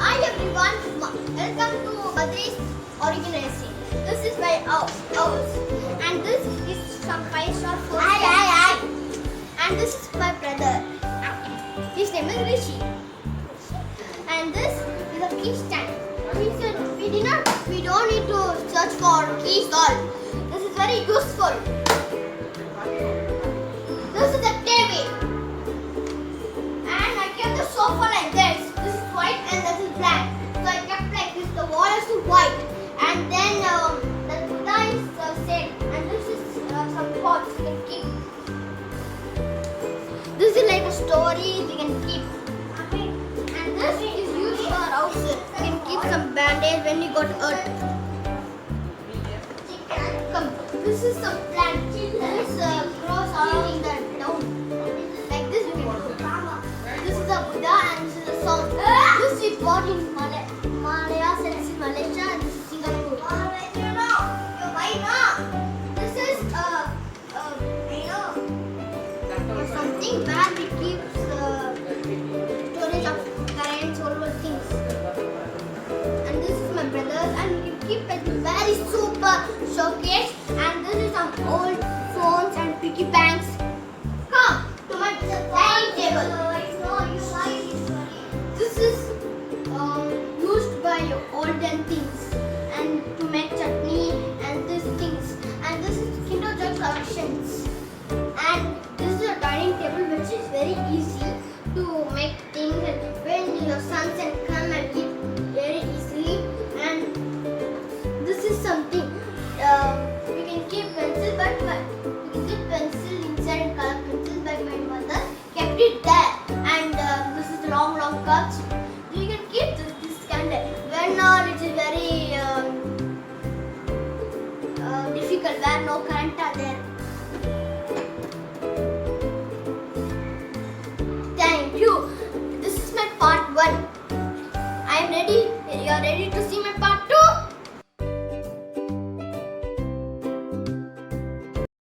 Hi everyone, welcome to Badri's Originality. This is my house, and this is some 5-star food. Hi. And this is my brother. His name is Rishi. And this is a key stand. We don't need to search for keys all. This is very useful. This is a TV. And I kept the sofa like this. This is white and this is black. So I kept like this. The wall is white. And then the Buddha is set. And this is some pots you can keep. This is like a story you can keep. And this is used for houses. You can keep some band-aids when you got hurt. Come, this is some plant. This grows along the down. Like this you can do. This is a Buddha and this is a song. This we bought in Malaya, and this is Malaysia and this is Singapore. This is something where we keep storage of currents, all those things. And this is my brother's, and we can keep it very super showcase. And this is some old phones and piggy banks. Come to my dining table. This is used by olden things and to make chutney and these things. And this is Kinder Joy collections. And this is a dining table which is very easy to make things. And when your sons can come and eat very easily. And this is something we can keep pencil, but we can keep pencil inside and color pencils. But my mother kept it there. And this is long cups. You can keep this candle when it is very difficult, where no current are there. Thank you. This is my part 1. I am ready. You are ready to see my part 2?